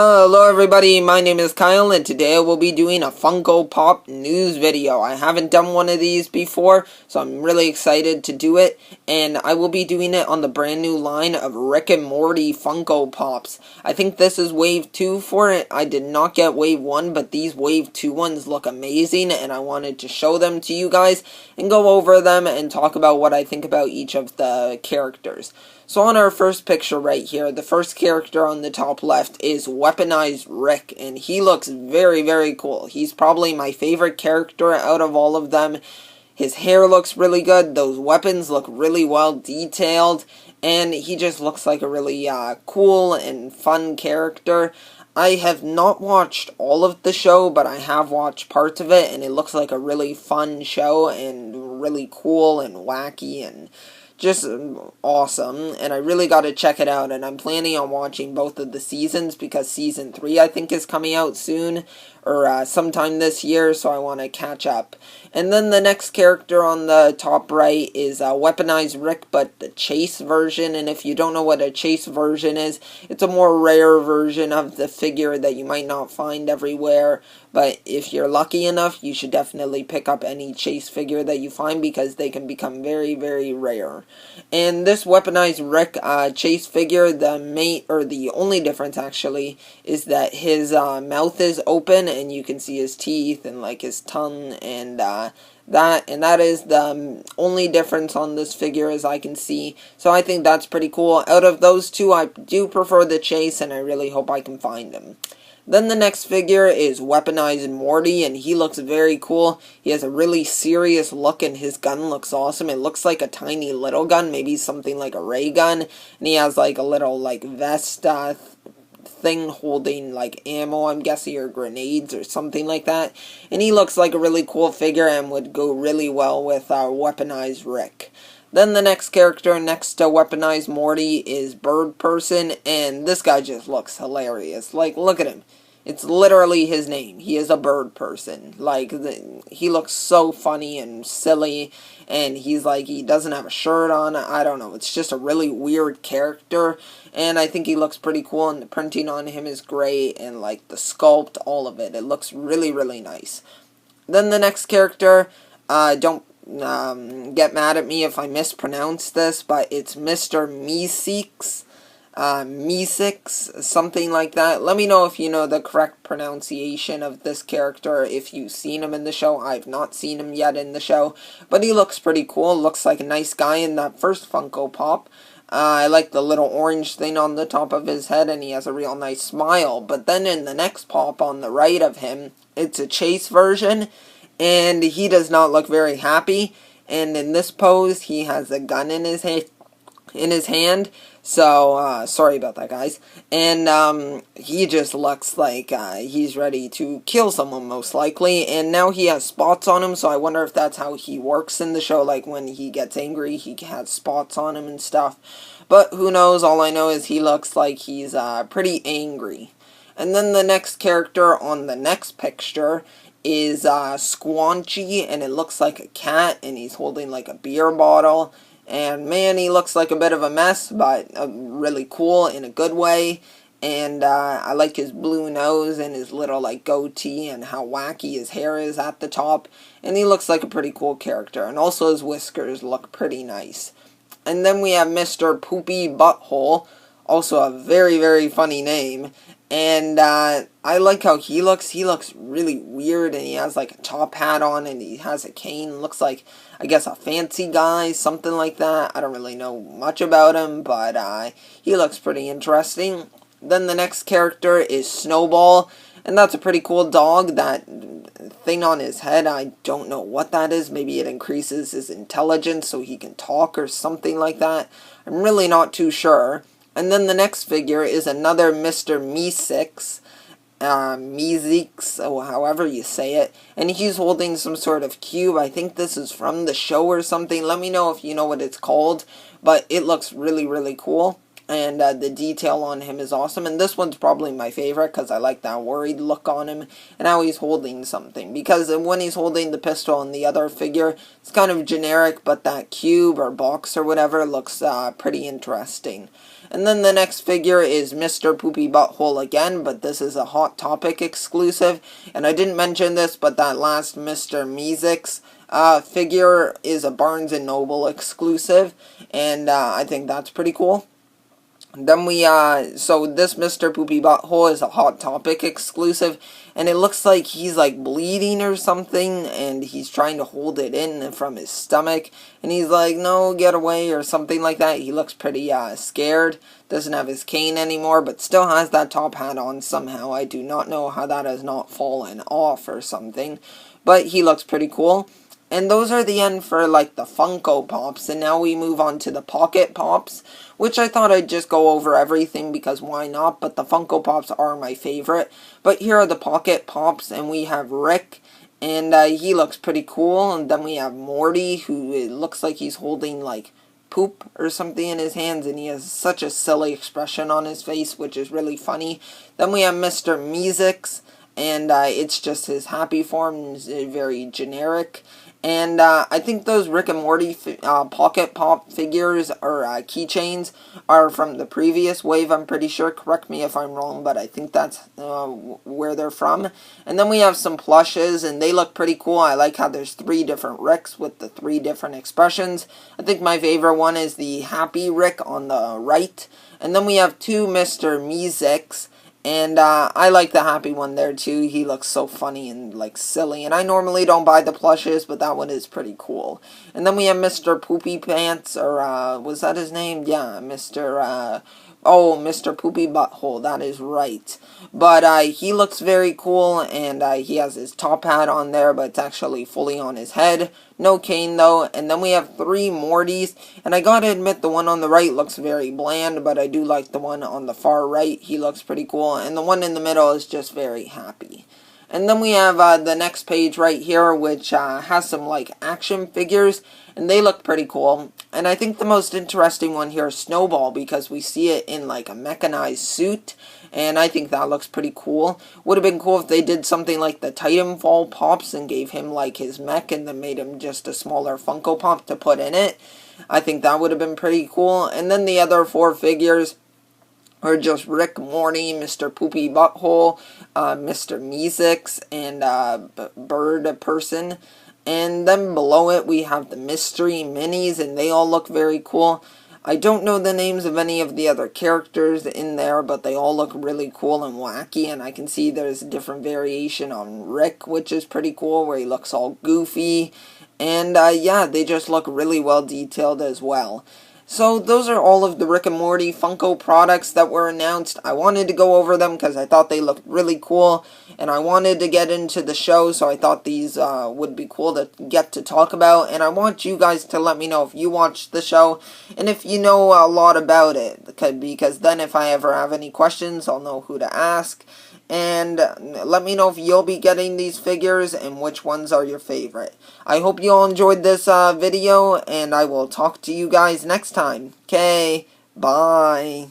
Hello everybody, my name is Kyle and today I will be doing a Funko Pop news video. I haven't done one of these before, so I'm really excited to do it, and I will be doing it on the brand new line of Rick and Morty Funko Pops. I think this is wave 2 for it. I did not get wave 1, but these wave 2 ones look amazing, and I wanted to show them to you guys and go over them and talk about what I think about each of the characters. So on our first picture right here, the first character on the top left is Weaponized Rick, and he looks very, very cool. He's probably my favorite character out of all of them. His hair looks really good, those weapons look really well detailed, and he just looks like a really cool and fun character. I have not watched all of the show, but I have watched parts of it, and it looks like a really fun show, and really cool and wacky, and just awesome, and I really got to check it out, and I'm planning on watching both of the seasons, because season 3 I think is coming out soon, or sometime this year, so I want to catch up. And then the next character on the top right is Weaponized Rick, but the chase version, and if you don't know what a chase version is, it's a more rare version of the figure that you might not find everywhere, but if you're lucky enough, you should definitely pick up any chase figure that you find, because they can become very, very rare. And this Weaponized Rick chase figure, the only difference actually, is that his mouth is open, and you can see his teeth and like his tongue, and that is the only difference on this figure as I can see. So I think that's pretty cool. Out of those two, I do prefer the chase, and I really hope I can find him. Then the next figure is Weaponized Morty, and he looks very cool. He has a really serious look, and his gun looks awesome. It looks like a tiny little gun, maybe something like a ray gun, and he has like a little like vest thing holding like ammo, I'm guessing, or grenades or something like that. And he looks like a really cool figure and would go really well with Weaponized Rick. Then the next character next to Weaponized Morty is Bird Person, and this guy just looks hilarious. Like, look at him. It's literally his name. He is a bird person. Like, he looks so funny and silly, and he's like, he doesn't have a shirt on. I don't know. It's just a really weird character, and I think he looks pretty cool, and the printing on him is great, and like the sculpt, all of it. It looks really, really nice. Then the next character, don't get mad at me if I mispronounce this, but it's Mr. Meeseeks, something like that. Let me know if you know the correct pronunciation of this character, if you've seen him in the show. I've not seen him yet in the show, but he looks pretty cool. Looks like a nice guy in that first Funko Pop. I like the little orange thing on the top of his head, and he has a real nice smile. But then in the next pop on the right of him, it's a chase version, and he does not look very happy. And in this pose, he has a gun in his hand. So, sorry about that, guys. And, he just looks like, he's ready to kill someone, most likely. And now he has spots on him, so I wonder if that's how he works in the show. Like, when he gets angry, he has spots on him and stuff. But, who knows? All I know is he looks like he's, pretty angry. And then the next character on the next picture is, Squanchy, and it looks like a cat, and he's holding, like, a beer bottle. And man, he looks like a bit of a mess, but really cool in a good way. And I like his blue nose and his little like goatee and how wacky his hair is at the top. And he looks like a pretty cool character. And also his whiskers look pretty nice. And then we have Mr. Poopy Butthole, also a very, very funny name. And I like how he looks. He looks really weird, and he has like a top hat on, and he has a cane. Looks like, I guess, a fancy guy, something like that. I don't really know much about him, but he looks pretty interesting. Then the next character is Snowball, and that's a pretty cool dog. That thing on his head, I don't know what that is. Maybe it increases his intelligence so he can talk or something like that. I'm really not too sure. And then the next figure is another Mr. Meeseeks, or however you say it, and he's holding some sort of cube. I think this is from the show or something. Let me know if you know what it's called, but it looks really, really cool. and the detail on him is awesome. And this one's probably my favorite because I like that worried look on him and how he's holding something. Because when he's holding the pistol and the other figure, it's kind of generic, but that cube or box or whatever looks pretty interesting. And then the next figure is Mr. Poopy Butthole again, but this is a Hot Topic exclusive. And I didn't mention this, but that last Mr. Meeseeks figure is a Barnes & Noble exclusive, and I think that's pretty cool. Then so this Mr. Poopy Butthole is a Hot Topic exclusive, and it looks like he's like bleeding or something, and he's trying to hold it in from his stomach, and he's like, no, get away, or something like that. He looks pretty scared, doesn't have his cane anymore, but still has that top hat on somehow. I do not know how that has not fallen off or something, but he looks pretty cool. And those are the end for, like, the Funko Pops. And now we move on to the Pocket Pops, which I thought I'd just go over everything because why not? But the Funko Pops are my favorite. But here are the Pocket Pops, and we have Rick, and he looks pretty cool. And then we have Morty, who it looks like he's holding, like, poop or something in his hands, and he has such a silly expression on his face, which is really funny. Then we have Mr. Meeseeks, and it's just his happy form, very generic. And I think those Rick and Morty Pocket Pop figures or keychains are from the previous wave, I'm pretty sure. Correct me if I'm wrong, but I think that's where they're from. And then we have some plushes, and they look pretty cool. I like how there's 3 different Ricks with the 3 different expressions. I think my favorite one is the Happy Rick on the right. And then we have 2 Mr. Meeseeks. And I like the happy one there too. He looks so funny and like silly. And I normally don't buy the plushes, but that one is pretty cool. And then we have Mr. Poopy Pants, or was that his name? Yeah, Mr. Poopy Butthole. That is right. But he looks very cool, and he has his top hat on there, but it's actually fully on his head. No cane though. And then we have 3 Mortys, and I gotta admit the one on the right looks very bland, but I do like the one on the far right. He looks pretty cool, and the one in the middle is just very happy. And then we have the next page right here, which has some like action figures, and they look pretty cool. And I think the most interesting one here is Snowball, because we see it in like a mechanized suit, and I think that looks pretty cool. Would have been cool if they did something like the Titanfall Pops and gave him like his mech and then made him just a smaller Funko Pop to put in it. I think that would have been pretty cool. And then the other 4 figures are just Rick, Morty, Mr. Poopy Butthole, Mr. Meeseeks, and Bird Person. And then below it we have the Mystery Minis, and they all look very cool. I don't know the names of any of the other characters in there, but they all look really cool and wacky, and I can see there's a different variation on Rick, which is pretty cool, where he looks all goofy. And yeah, they just look really well detailed as well. So those are all of the Rick and Morty Funko products that were announced. I wanted to go over them because I thought they looked really cool, and I wanted to get into the show, so I thought these would be cool to get to talk about. And I want you guys to let me know if you watched the show and if you know a lot about it, because then if I ever have any questions, I'll know who to ask. And let me know if you'll be getting these figures and which ones are your favorite. I hope you all enjoyed this video, and I will talk to you guys next time. Okay, bye.